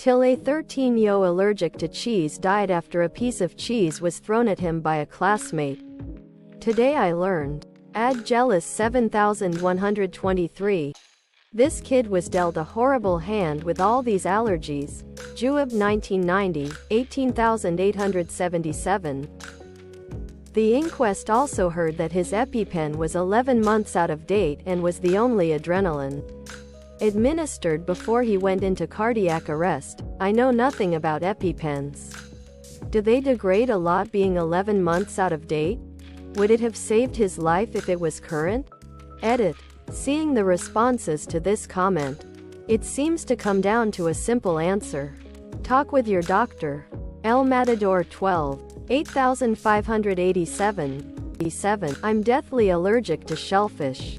till a 13-year-old allergic to cheese died after a piece of cheese was thrown at him by a classmate. Today I learned. Add jealous 7123. This kid was dealt a horrible hand with all these allergies. Juab 1990, 18,877. The inquest also heard that his EpiPen was 11 months out of date and was the only adrenaline administered before he went into cardiac arrest. I know nothing about EpiPens. Do they degrade a lot being 11 months out of date? Would it have saved his life if it was current? Edit. Seeing the responses to this comment, it seems to come down to a simple answer. Talk with your doctor. El Matador 12, 8587. I'm deathly allergic to shellfish,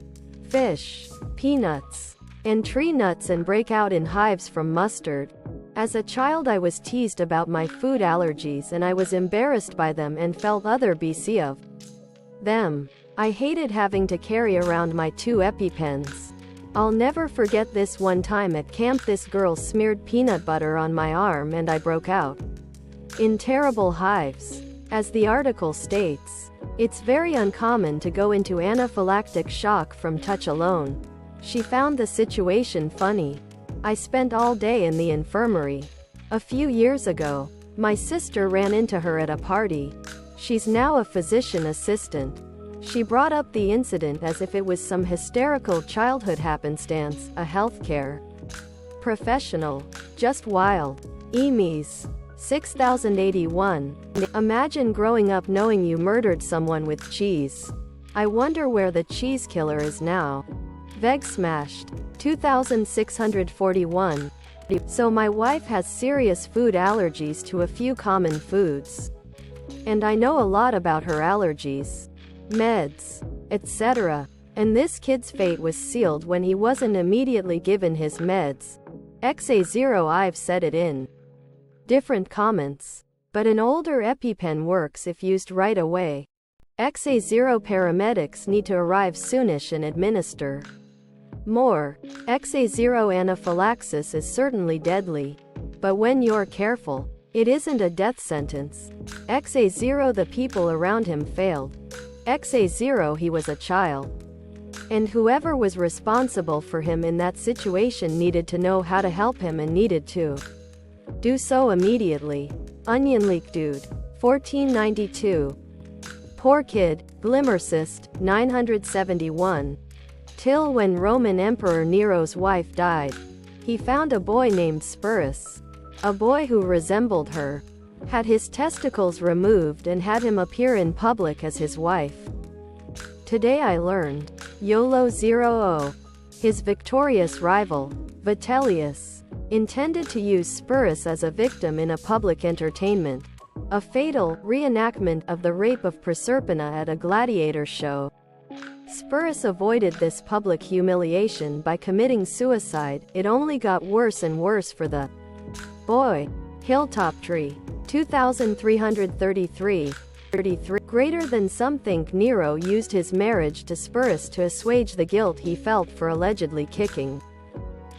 fish, peanuts, and tree nuts and break out in hives from mustard. As a child I was teased about my food allergies and I was embarrassed by them and felt other BC of them. I hated having to carry around my 2 EpiPens. I'll never forget this one time at camp. This girl smeared peanut butter on my arm and I broke out in terrible hives. As the article states, it's very uncommon to go into anaphylactic shock from touch alone. She found the situation funny. I spent all day in the infirmary. A few years ago, my sister ran into her at a party. She's now a physician assistant. She brought up the incident as if it was some hysterical childhood happenstance, a healthcare professional. Just wild. Emies. 6081. Imagine growing up knowing you murdered someone with cheese. I wonder where the cheese killer is now. Veg smashed. 2641. So my wife has serious food allergies to a few common foods. And I know a lot about her allergies, meds, etc. And this kid's fate was sealed when he wasn't immediately given his meds. XA0 I've said it in different comments. But an older EpiPen works if used right away. XA0 paramedics need to arrive soonish and administer more. XA0 anaphylaxis is certainly deadly. But when you're careful, it isn't a death sentence. XA0 the people around him failed. XA0 he was a child. And whoever was responsible for him in that situation needed to know how to help him and needed to do so immediately. Onion leak dude. 1492. Poor kid. Glimmercyst. 971. Till when Roman Emperor Nero's wife died, he found a boy named Spurus, a boy who resembled her, had his testicles removed and had him appear in public as his wife. Today I learned. YOLO 00. His victorious rival, Vitellius, intended to use Spurus as a victim in a public entertainment, a fatal reenactment of the rape of Proserpina at a gladiator show. Spurus avoided this public humiliation by committing suicide. It only got worse and worse for the boy. Hilltop Tree. 2333. Greater than some think Nero used his marriage to Spurus to assuage the guilt he felt for allegedly kicking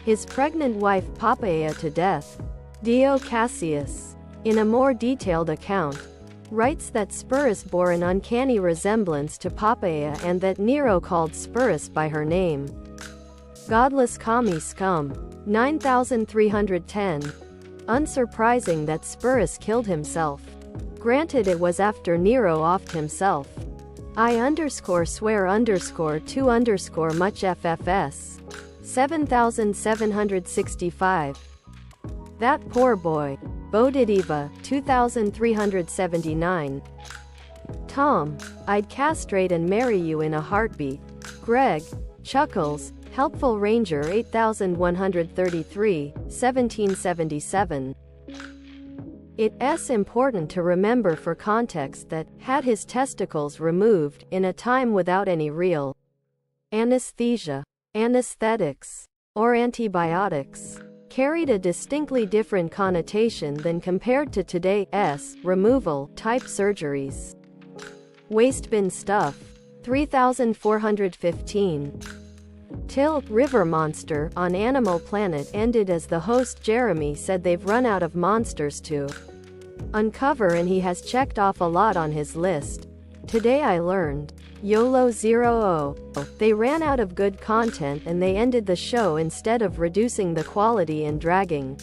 his pregnant wife Poppaea to death. Dio Cassius, in a more detailed account, writes that Spurus bore an uncanny resemblance to Poppaea and that Nero called Spurus by her name. Godless commie scum. 9310. Unsurprising that Spurus killed himself. Granted it was after Nero offed himself. I_swear_2_ much FFS. 7765. That poor boy. Bodidiva, 2379. Tom, I'd castrate and marry you in a heartbeat. Greg, Chuckles, Helpful Ranger 8133, 1777. It's important to remember for context that, had his testicles removed, in a time without any real anesthesia, anesthetics, or antibiotics, carried a distinctly different connotation than compared to today's removal type surgeries. Wastebin stuff. 3415. Till River Monster on Animal Planet ended as the host Jeremy said they've run out of monsters to uncover, and he has checked off a lot on his list. Today I learned. YOLO 00. They ran out of good content and they ended the show instead of reducing the quality and dragging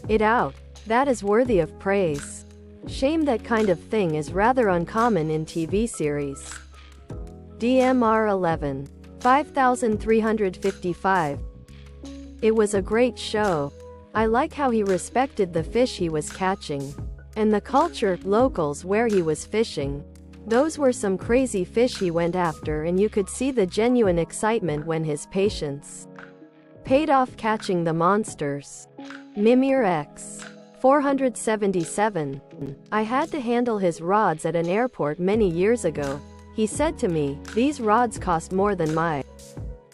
it out. That is worthy of praise. Shame that kind of thing is rather uncommon in TV series. DMR 11. 5355. It was a great show. I like how he respected the fish he was catching. And the culture, locals where he was fishing. Those were some crazy fish he went after, and you could see the genuine excitement when his patience paid off catching the monsters. Mimir X. 477. I had to handle his rods at an airport many years ago. He said to me, "These rods cost more than my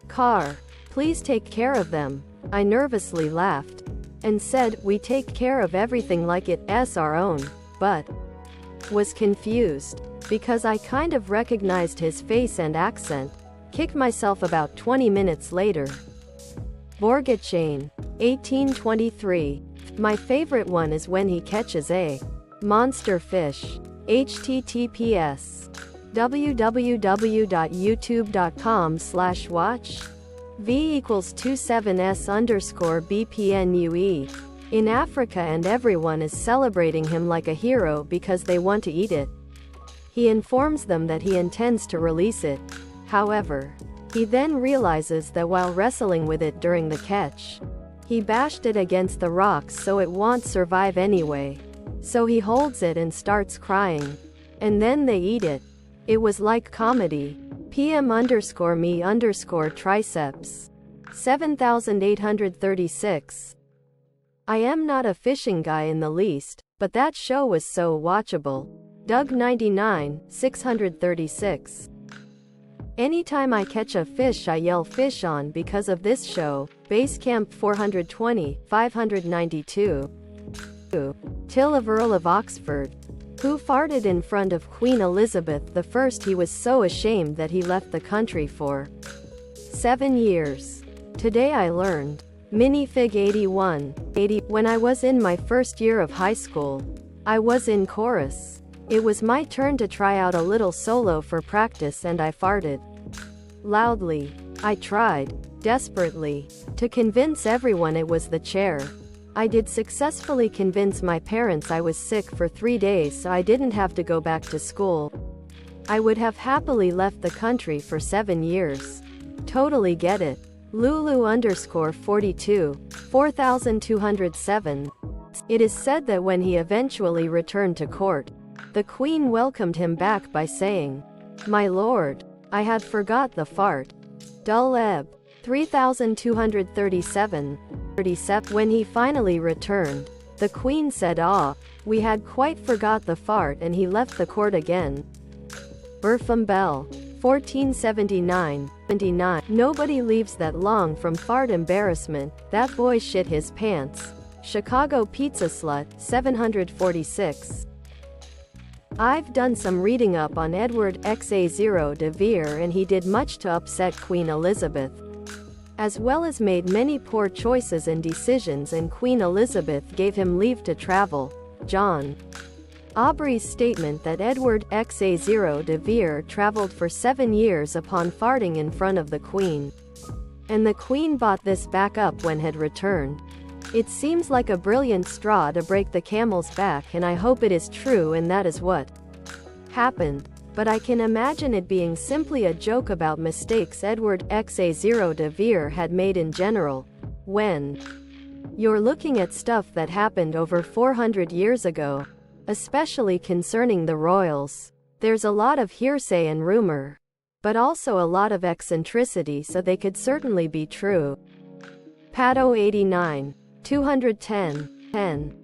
car. Please take care of them." I nervously laughed and said, "We take care of everything like it's our own," but was confused because I kind of recognized his face and accent. Kicked myself about 20 minutes later. Borgachain. 1823. My favorite one is when he catches a monster fish. https www.youtube.com/watch v equals 27s_bpnue in Africa, and everyone is celebrating him like a hero because they want to eat it. He informs them that he intends to release it. However, he then realizes that while wrestling with it during the catch, he bashed it against the rocks so it won't survive anyway. So he holds it and starts crying. And then they eat it. It was like comedy. PM_me_triceps. 7836. I am not a fishing guy in the least, but that show was so watchable. Doug 99, 636. Anytime I catch a fish I yell fish on because of this show. Basecamp 420, 592. Till of Earl of Oxford, who farted in front of Queen Elizabeth I. He was so ashamed that he left the country for 7 years. Today I learned. Minifig 81. When I was in my first year of high school, I was in chorus. It was my turn to try out a little solo for practice and I farted loudly. I tried, desperately, to convince everyone it was the chair. I did successfully convince my parents I was sick for 3 days so I didn't have to go back to school. I would have happily left the country for 7 years. Totally get it. Lulu_42, 4207. It is said that when he eventually returned to court, the Queen welcomed him back by saying, "My lord, I had forgot the fart." Dull Ebb. 3237. When he finally returned, the Queen said, "Ah, we had quite forgot the fart," and he left the court again. Burfam Bell. 1479. Nobody leaves that long from fart embarrassment. That boy shit his pants. Chicago Pizza Slut. 746. I've done some reading up on Edward XA0 de Vere, and he did much to upset Queen Elizabeth, as well as made many poor choices and decisions, and Queen Elizabeth gave him leave to travel. John Aubrey's statement that Edward XA0 de Vere traveled for 7 years upon farting in front of the Queen, and the Queen bought this back up when had returned. It seems like a brilliant straw to break the camel's back, and I hope it is true and that is what happened. But I can imagine it being simply a joke about mistakes Edward XA0 de Vere had made in general. When you're looking at stuff that happened over 400 years ago, especially concerning the royals, there's a lot of hearsay and rumor, but also a lot of eccentricity, so they could certainly be true. Pato 89. 210.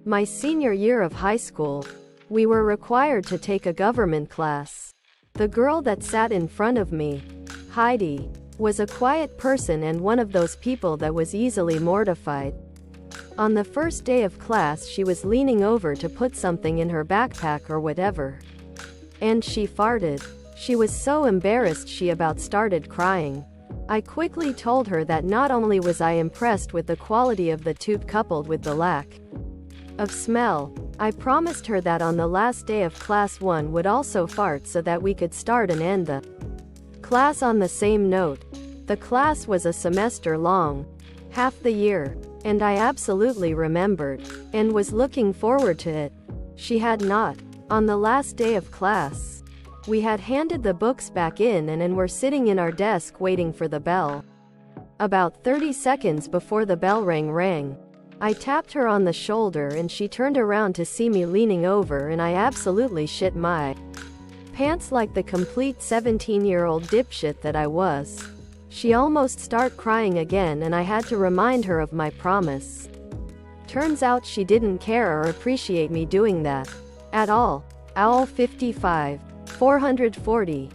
My senior year of high school, we were required to take a government class. The girl that sat in front of me, Heidi, was a quiet person and one of those people that was easily mortified. On the first day of class she was leaning over to put something in her backpack or whatever, and she farted. She was so embarrassed she about started crying. I quickly told her that not only was I impressed with the quality of the tube coupled with the lack of smell, I promised her that on the last day of class 1 would also fart so that we could start and end the class on the same note. The class was a semester long, half the year, and I absolutely remembered, and was looking forward to it. She had not. On the last day of class, we had handed the books back in and were sitting in our desk waiting for the bell. About 30 seconds before the bell rang. I tapped her on the shoulder and she turned around to see me leaning over, and I absolutely shit my pants like the complete 17-year-old dipshit that I was. She almost started crying again and I had to remind her of my promise. Turns out she didn't care or appreciate me doing that at all. Owl 55. 440.